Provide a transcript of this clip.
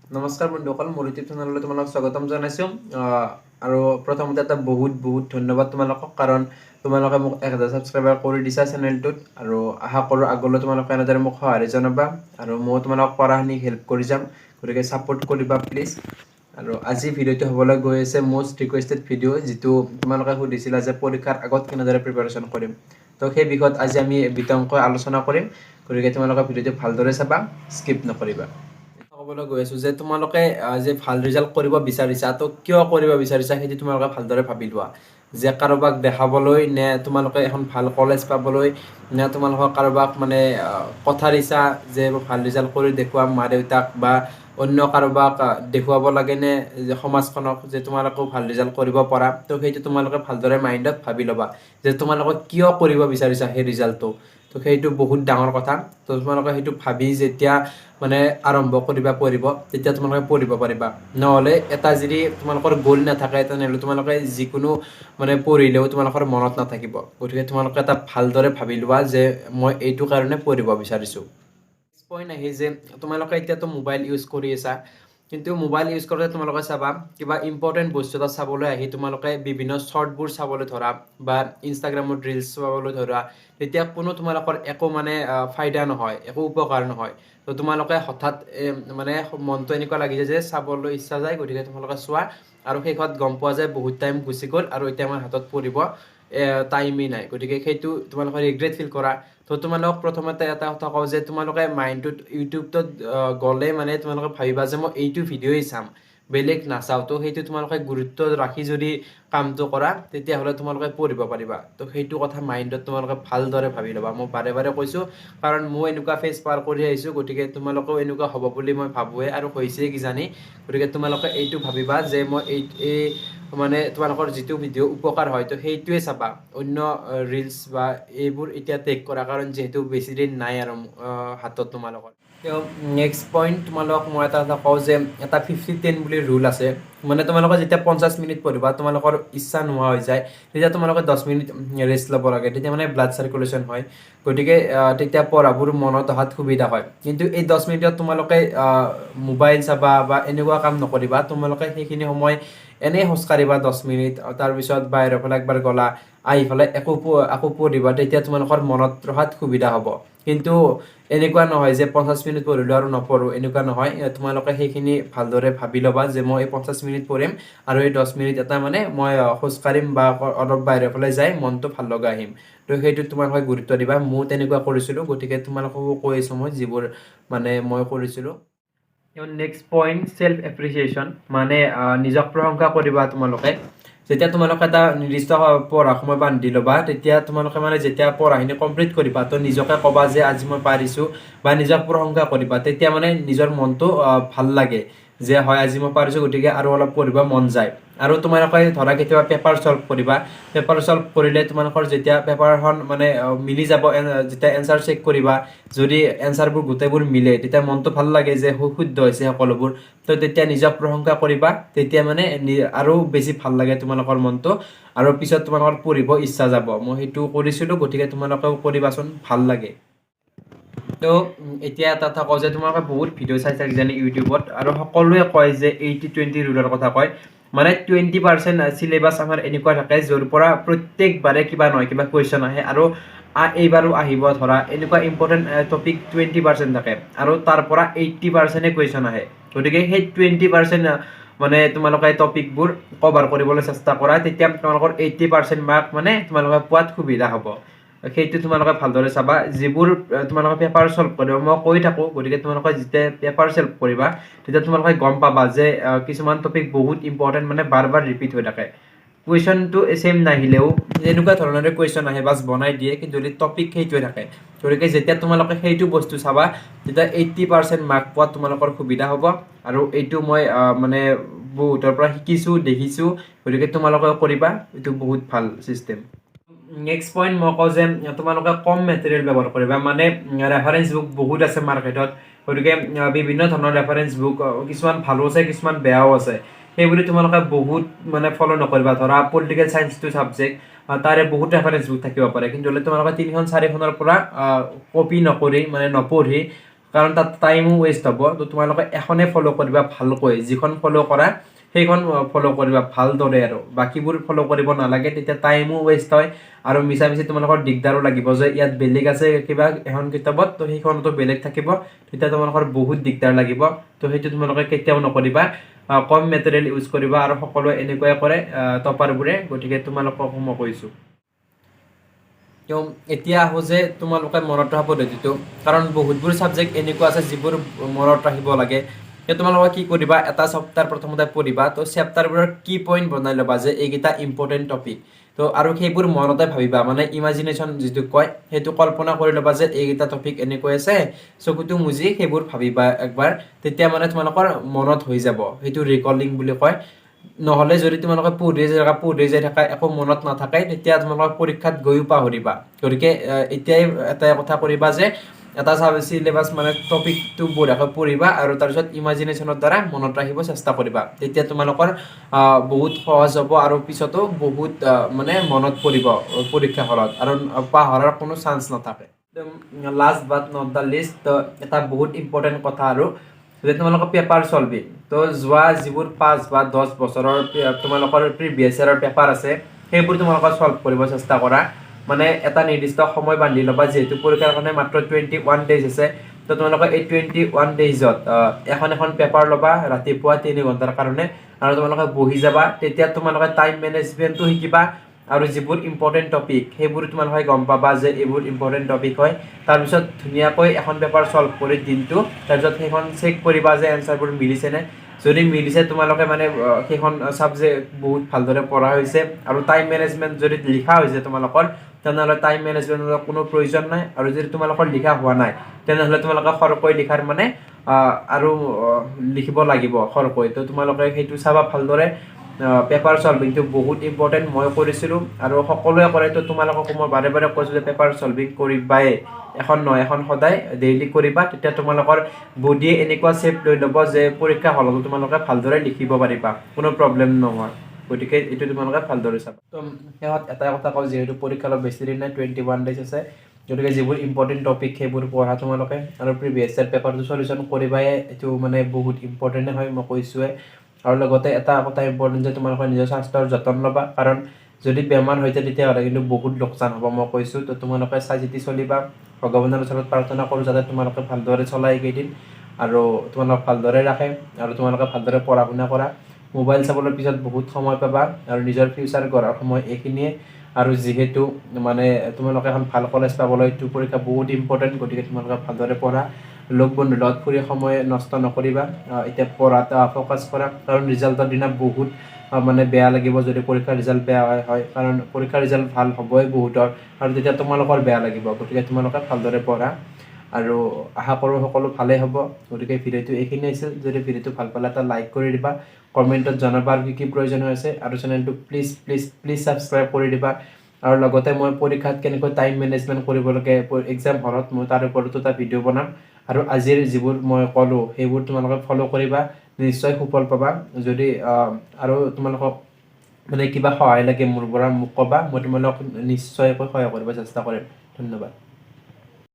নমস্কাৰ বন্ধুসকল, মোৰ ইউটিউব চেনেললৈ তোমালোকক স্বাগতম জনাইছোঁ। আৰু প্ৰথমতে এটা বহুত বহুত ধন্যবাদ তোমালোকক, কাৰণ তোমালোকে মোক 1000 ছাবস্ক্ৰাইবাৰ কৰি দিছা চেনেলটোত। আৰু আশা কৰোঁ আগলৈ তোমালোকে এনেদৰে মোক সঁহাৰি জনাবা আৰু মই তোমালোকক পঢ়াখিনি হেল্প কৰি যাম, গতিকে ছাপোৰ্ট কৰিবা প্লিজ। আৰু আজি ভিডিঅ'টো হ'বলৈ গৈ আছে মষ্ট ৰিকুৱেষ্টেড ভিডিঅ', যিটো তোমালোকে সুধিছিলা যে পৰীক্ষাৰ আগত কেনেদৰে প্ৰিপাৰেশ্যন কৰিম। তো সেই বিষয়ত আজি আমি বিতংকৈ আলোচনা কৰিম, গতিকে তোমালোকে ভিডিঅ'টো ভালদৰে চাবা, স্কিপ নকৰিবা। ক'বলৈ গৈ আছোঁ যে তোমালোকে যে ভাল ৰিজাল্ট কৰিব বিচাৰিছা, তো কিয় কৰিব বিচাৰিছা সেইটো তোমালোকে ভালদৰে ভাবি লোৱা। যে কাৰোবাক দেখাবলৈ, নে তোমালোকে এখন ভাল কলেজ পাবলৈ, নে তোমালোকক কাৰোবাক মানে কথা দিছা যে ভাল ৰিজাল্ট কৰি দেখুৱাম মা দেউতাক, বা অন্য কাৰোবাক দেখুৱাব লাগে নে যে সমাজখনক যে তোমালোকেও ভাল ৰিজাল্ট কৰিব পাৰা। তো সেইটো তোমালোকে ভালদৰে মাইণ্ডত ভাবি ল'বা যে তোমালোকে কিয় কৰিব বিচাৰিছা সেই ৰিজাল্টটো। তো সেইটো বহুত ডাঙৰ কথা। তো তোমালোকে সেইটো ভাবি যেতিয়া মানে আৰম্ভ কৰিবা পঢ়িব, তেতিয়া তোমালোকে পঢ়িব পাৰিবা। নহ'লে এটা যদি তোমালোকৰ গ'ল নাথাকে, তেনেহ'লে তোমালোকে যিকোনো মানে পঢ়িলেও তোমালোকৰ মনত নাথাকিব। গতিকে তোমালোকে এটা ভালদৰে ভাবি লোৱা যে মই এইটো কাৰণে পঢ়িব বিচাৰিছোঁ। পইণ্ট আহি যে তোমালোকে এতিয়াতো মোবাইল ইউজ কৰি আছা, কিন্তু মোবাইল ইউজ কৰোঁতে তোমালোকে চাবা কিবা ইম্পৰ্টেণ্ট বস্তু এটা চাবলৈ আহি তোমালোকে বিভিন্ন শ্বৰ্টবোৰ চাবলৈ ধৰা বা ইনষ্টাগ্ৰামত ৰিলচ চাবলৈ ধৰা, তেতিয়া কোনো তোমালোকৰ একো মানে ফাইদা নহয়, একো উপকাৰ নহয়। তো তোমালোকে হঠাৎ মানে মনটো এনেকুৱা লাগি যায় যে চাবলৈ ইচ্ছা যায়, গতিকে তোমালোকে চোৱা আৰু শেষত গম পোৱা যায় বহুত টাইম গুচি গ'ল আৰু এতিয়া আমাৰ হাতত পঢ়িব টাইমেই নাই। গতিকে সেইটো তোমালোকে ৰিগ্ৰেট ফিল কৰা। তো তোমালোকক প্ৰথমতে এটা কথা কওঁ যে তোমালোকে মাইণ্ডটোত ইউটিউবটোত গ'লে মানে তোমালোকে ভাবিবা যে মই এইটো ভিডিঅ'ই চাম, বেলেগ নাচাওঁ। তো সেইটো তোমালোকে গুৰুত্ব ৰাখি যদি কামটো কৰা, তেতিয়াহ'লে তোমালোকে পঢ়িব পাৰিবা। তো সেইটো কথা মাইণ্ডত তোমালোকে ভালদৰে ভাবি ল'বা। মই বাৰে বাৰে কৈছোঁ, কাৰণ মই এনেকুৱা ফেজ পাৰ কৰি আহিছোঁ, গতিকে তোমালোকেও এনেকুৱা হ'ব বুলি মই ভাবোঁৱে আৰু হৈছেই কিজানি। গতিকে তোমালোকে এইটো ভাবিবা যে মই এই মানে তোমালোকৰ যিটো ভিডিঅ' উপকাৰ হয়, তো সেইটোৱে চাবা, অন্য ৰিলচ বা এইবোৰ এতিয়া টেক কৰা, কাৰণ যিহেতু বেছি দিন নাই আৰু হাতত তোমালোকৰ। নেক্সট পইণ্ট তোমালোকক মই এটা কথা কওঁ যে এটা 50-10 বুলি ৰুল আছে। মানে তোমালোকে যেতিয়া 50 মিনিট পঢ়িবা, তোমালোকৰ ইচ্ছা নোহোৱা হৈ যায়, তেতিয়া তোমালোকে 10 মিনিট ৰেষ্ট ল'ব লাগে। তেতিয়া মানে ব্লাড চাৰ্কুলেশ্যন হয়, গতিকে তেতিয়া পঢ়াবোৰ মনত অহাত সুবিধা হয়। কিন্তু এই 10 মিনিটত তোমালোকে মোবাইল চাবা বা এনেকুৱা কাম নকৰিবা। তোমালোকে সেইখিনি সময় এনেই খোজকাঢ়িবা 10 মিনিট, তাৰপিছত বাহিৰৰ ফালে একবাৰ গ'লা, আহি পেলাই আকৌ পঢ়িবা, তেতিয়া তোমালোকৰ মনত ৰখাত সুবিধা হ'ব। কিন্তু এনেকুৱা নহয় যে 50 মিনিট পঢ়িলোঁ আৰু নপঢ়োঁ, এনেকুৱা নহয়। তোমালোকে সেইখিনি ভালদৰে ভাবি ল'বা যে মই এই 50 মিনিট পঢ়িম আৰু এই 10 মিনিট এটা মানে মই খোজকাঢ়িম বা অলপ বাহিৰৰ ফালে যাই মনটো ভাল লগা আহিম। তো সেইটোত তোমালোকে গুৰুত্ব দিবা। মই তেনেকুৱা কৰিছিলোঁ, গতিকে তোমালোককো কৈ আছোঁ মই যিবোৰ মানে মই কৰিছিলোঁ। নেক্সট পইণ্ট চেল্ফ এপ্ৰিচিয়েশ্যন, মানে নিজক প্ৰশংসা কৰিবা তোমালোকে। যেতিয়া তোমালোকে এটা নিৰ্দিষ্ট পঢ়া সময় বান্ধি ল'বা, তেতিয়া তোমালোকে মানে যেতিয়া পঢ়াখিনি কমপ্লিট কৰিবা, তো নিজকে ক'বা যে আজি মই পাৰিছোঁ, বা নিজক প্ৰশংসা কৰিবা। তেতিয়া মানে নিজৰ মনটো ভাল লাগে যে হয় আজি মই পাৰিছোঁ, গতিকে আৰু অলপ পঢ়িব মন যায়। আৰু তোমালোকে ধৰা কেতিয়াবা পেপাৰ ছল্ভ কৰিবা, পেপাৰ ছল্ভ কৰিলে তোমালোকৰ যেতিয়া পেপাৰখন মানে মিলি যাব, যেতিয়া এনচাৰ চেক কৰিবা, যদি এনচাৰবোৰ গোটেইবোৰ মিলে, তেতিয়া মনটো ভাল লাগে যে শুদ্ধ হৈছে সকলোবোৰ। তো তেতিয়া নিজক প্ৰশংসা কৰিবা, তেতিয়া মানে আৰু বেছি ভাল লাগে তোমালোকৰ মনটো, আৰু পিছত তোমালোকৰ পঢ়িব ইচ্ছা যাব। মই সেইটো কৰিছিলোঁ, গতিকে তোমালোকেও কৰিবাচোন, ভাল লাগে। তো এতিয়া এটা কথা কওঁ যে তোমালোকে বহুত ভিডিঅ' চাইছা কিজানি ইউটিউবত, আৰু সকলোৱে কয় যে 80-20 ৰুলৰ কথা কয়। মানে 20% চিলেবাছ আমাৰ এনেকুৱা থাকে য'ৰ পৰা প্ৰত্যেকবাৰে কিবা নহয় কিবা কুৱেশ্যন আহে, আৰু এইবাৰো আহিব ধৰা এনেকুৱা ইম্পৰ্টেণ্ট টপিক 20% থাকে, আৰু তাৰ পৰা 80%হে কুৱেশ্যন আহে। গতিকে সেই 20% মানে তোমালোকে টপিকবোৰ কভাৰ কৰিবলৈ চেষ্টা কৰা, তেতিয়া তোমালোকৰ 80% মাৰ্ক মানে তোমালোকে পোৱাত সুবিধা হ'ব। সেইটো তোমালোকে ভালদৰে চাবা। যিবোৰ তোমালোকে পেপাৰ ছল্ভ কৰিবা, মই কৈ থাকোঁ, গতিকে তোমালোকে যেতিয়া পেপাৰ ছল্ভ কৰিবা, তেতিয়া তোমালোকে গম পাবা যে কিছুমান টপিক বহুত ইম্পৰ্টেণ্ট, মানে বাৰ বাৰ ৰিপিট হৈ থাকে। কুৱেশ্যনটো ছেম নাহিলেও এনেকুৱা ধৰণৰে কুৱেশ্যন আহে, বাছ বনাই দিয়ে, কিন্তু যদি টপিক সেইটোৱে থাকে। গতিকে যেতিয়া তোমালোকে সেইটো বস্তু চাবা, তেতিয়া 80% মাৰ্ক পোৱাত তোমালোকৰ সুবিধা হ'ব। আৰু এইটো মই মানে বহুতৰ পৰা শিকিছোঁ, দেখিছোঁ, গতিকে তোমালোকেও কৰিবা। এইটো বহুত ভাল ছিষ্টেম। নেক্সট পইণ্ট মই কওঁ যে তোমালোকে কম মেটেৰিয়েল ব্যৱহাৰ কৰিবা। মানে ৰেফাৰেঞ্চ বুক বহুত আছে মাৰ্কেটত, গতিকে বিভিন্ন ধৰণৰ ৰেফাৰেঞ্চ বুক, কিছুমান ভালো আছে, কিছুমান বেয়াও আছে। সেইবুলি তোমালোকে বহুত মানে ফ'ল' নকৰিবা। ধৰা পলিটিকেল চায়েন্সটো ছাবজেক্ট, তাৰে বহুত ৰেফাৰেঞ্চ বুক থাকিব পাৰে, কিন্তু হ'লে তোমালোকে 3-4খনৰ পৰা কপি নকৰি, মানে নপঢ়ি কাৰণ তাত টাইমো ৱেষ্ট হ'ব। তো তোমালোকে এখনে ফ'ল' কৰিবা ভালকৈ, যিখন ফ'ল' কৰা সেইখন ফ'ল' কৰিবা ভালদৰে, আৰু বাকীবোৰ ফ'ল' কৰিব নালাগে, তেতিয়া টাইমো ৱেষ্ট হয় আৰু মিছা মিছি তোমালোকৰ দিগদাৰো লাগিব যে ইয়াত বেলেগ আছে কিবা এখন কিতাপত, তো সেইখনতো বেলেগ থাকিব, তেতিয়া তোমালোকৰ বহুত দিগদাৰ লাগিব। তো সেইটো তোমালোকে কেতিয়াও নকৰিবা। কম মেটেৰিয়েল ইউজ কৰিবা, আৰু সকলোৱে এনেকুৱাই কৰে টপাৰবোৰে, গতিকে তোমালোকক মই কৈছোঁ। এতিয়া আহোঁ যে তোমালোকে মনত ৰখা পদ্ধতিটো, কাৰণ বহুতবোৰ ছাবজেক্ট এনেকুৱা আছে যিবোৰ মনত ৰাখিব লাগে। তোমালোকে কি কৰিবা, এটা চেপ্টাৰ প্ৰথমতে পঢ়িবা, তো চেপ্টাৰবোৰৰ কি পইণ্ট বনাই ল'বা যে এইকেইটা ইম্পৰ্টেণ্ট টপিক, তো আৰু সেইবোৰ মনতে ভাবিবা, মানে ইমাজিনেশ্যন যিটো কয় সেইটো কল্পনা কৰি ল'বা যে এইকেইটা টপিক এনেকৈ আছে, চকুটো মুজি সেইবোৰ ভাবিবা একবাৰ, তেতিয়া মানে তোমালোকৰ মনত হৈ যাব, সেইটো ৰিকলিং বুলি কয়। নহ'লে যদি তোমালোকে পঢ়ি যাই থাকা একো মনত নাথাকে, তেতিয়া তোমালোকৰ পৰীক্ষাত গৈও পাহৰিবা। গতিকে এতিয়াই এটা কথা কৰিবা যে এটা চিলেবাছ মানে টপিকটো বঢ়িয়াকৈ পঢ়িবা, আৰু তাৰপিছত ইমাজিনেশ্যনৰ দ্বাৰা মনত ৰাখিব চেষ্টা কৰিবা, তেতিয়া তোমালোকৰ বহুত সহজ হ'ব, আৰু পিছতো বহুত মানে মনত পৰিব পৰীক্ষা হলত, আৰু পাহৰাৰ কোনো চান্স নাথাকে। Last but not the least, এটা বহুত ইম্পৰ্টেণ্ট কথা, আৰু যে তোমালোকৰ পেপাৰ চলভিং, তো যোৱা যিবোৰ 5 বা 10 বছৰৰ তোমালোকৰ প্ৰিভিয়াছ ইয়াৰৰ পেপাৰ আছে সেইবোৰ তোমালোকে চল্ভ কৰিব চেষ্টা কৰা। মানে এটা নিৰ্দিষ্ট সময় বান্ধি ল'বা, যিহেতু পৰীক্ষাৰ কাৰণে মাত্ৰ 21 ডেইজ আছে, তো তোমালোকে এই 21 ডেইজত এখন পেপাৰ ল'বা ৰাতিপুৱা 3 ঘণ্টাৰ কাৰণে, আৰু তোমালোকে বহি যাবা, তেতিয়া তোমালোকে টাইম মেনেজমেণ্টটো শিকিবা, আৰু যিবোৰ ইম্পৰ্টেণ্ট টপিক সেইবোৰ তোমালোকে গম পাবা যে এইবোৰ ইম্পৰ্টেণ্ট টপিক হয়। তাৰপিছত ধুনীয়াকৈ এখন পেপাৰ চল্ভ কৰি দিনটো, তাৰপিছত সেইখন চেক কৰিবা যে এনচাৰবোৰ মিলিছেনে। যদি মিলিছে তোমালোকে মানে সেইখন ছাবজেক্ট বহুত ভালদৰে পঢ়া হৈছে, আৰু টাইম মেনেজমেণ্ট যদি লিখা হৈছে তোমালোকৰ, তেনেহ'লে টাইম মেনেজমেণ্টৰ কোনো প্ৰয়োজন নাই। আৰু যদি তোমালোকৰ লিখা হোৱা নাই, তেনেহ'লে তোমালোকে খৰকৈ লিখাৰ মানে আৰু লিখিব লাগিব খৰকৈ, তো তোমালোকে সেইটো চাবা ভালদৰে। পেপাৰ চলভিংটো বহুত ইম্পৰ্টেণ্ট, মই কৰিছিলোঁ আৰু সকলোৱে কৰে, তো তোমালোকক মই বাৰে বাৰে কৈছোঁ যে পেপাৰ চলভিং কৰিবাই, এখন নহয় এখন সদায় ডেইলি কৰিবা, তেতিয়া তোমালোকৰ বডিয়ে এনেকুৱা শ্বেপ লৈ ল'ব যে পৰীক্ষা হলতো তোমালোকে ভালদৰে লিখিব পাৰিবা, কোনো প্ৰব্লেম নহয়। গতিকে এইটো তোমালোকে ভালদৰে চাবা। তো শেষত এটাই কথা কওঁ, যিহেতু পৰীক্ষা অলপ বেছি দিন নাই, 21 ডেইজ আছে, গতিকে যিবোৰ ইম্পৰ্টেণ্ট টপিক সেইবোৰ পঢ়া তোমালোকে, আৰু প্ৰিভিয়াছ ইয়াৰ পেপাৰটো চলিউশ্যন কৰিবাই, এইটো মানে বহুত ইম্পৰ্টেণ্টেই হয়, মই কৈছোঁৱে। আৰু লগতে এটা কথা ইম্পৰ্টেণ্ট যে তোমালোকে নিজৰ স্বাস্থ্যৰ যতন ল'বা, কাৰণ যদি বেমাৰ হৈ যায় তেতিয়াহ'লে কিন্তু বহুত লোকচান হ'ব, মই কৈছোঁ। তো তোমালোকে চাই চিতি চলিবা। ভগৱানৰ ওচৰত প্ৰাৰ্থনা কৰোঁ যাতে তোমালোকে ভালদৰে চলাই এইকেইদিন, আৰু তোমালোকক ভালদৰে ৰাখে, আৰু তোমালোকে ভালদৰে পঢ়া শুনা কৰা। মোবাইল চাবলৈ পিছত বহুত সময় পাবা, আৰু নিজৰ ফিউচাৰ গঢ়াৰ সময় এইখিনিয়ে। আৰু যিহেতু মানে তোমালোকে এখন ভাল কলেজ পাবলৈ এইটো পৰীক্ষা বহুত ইম্পৰ্টেণ্ট, গতিকে তোমালোকে ভালদৰে পঢ়া, লগ বন্ধুৰ লগত ফুৰি সময় নষ্ট নকৰিবা। এতিয়া পঢ়াত ফ'কাছ কৰা, কাৰণ ৰিজাল্টৰ দিনা বহুত মানে বেয়া লাগিব যদি পৰীক্ষাৰ ৰিজাল্ট বেয়া হয়, কাৰণ পৰীক্ষাৰ ৰিজাল্ট ভাল হ'বই বহুতৰ, আৰু তেতিয়া তোমালোকৰ বেয়া লাগিব। গতিকে তোমালোকে ভালদৰে পঢ়া, আৰু আশা কৰোঁ সকলো ভালেই হ'ব। গতিকে ভিডিঅ'টো এইখিনি আছিল। যদি ভিডিঅ'টো ভাল পালে এটা লাইক কৰি দিবা, কমেণ্টত জনাবা কি কি প্ৰয়োজন হৈ আছে, আৰু চেনেলটো প্লিজ প্লিজ প্লিজ ছাবস্ক্ৰাইব কৰি দিবা। আৰু লগতে মই পৰীক্ষাত কেনেকৈ টাইম মেনেজমেণ্ট কৰিব লাগে এক্সাম হলত, মই তাৰ ওপৰতো এটা ভিডিঅ' বনাম। আৰু আজিৰ যিবোৰ মই ক'লোঁ সেইবোৰ তোমালোকে ফ'ল' কৰিবা, নিশ্চয় সুফল পাবা। যদি আৰু তোমালোকক মানে কিবা সহায় লাগে মোৰ পৰা মোক ক'বা, মই তোমালোকক নিশ্চয়কৈ সহায় কৰিব চেষ্টা কৰিম। ধন্যবাদ।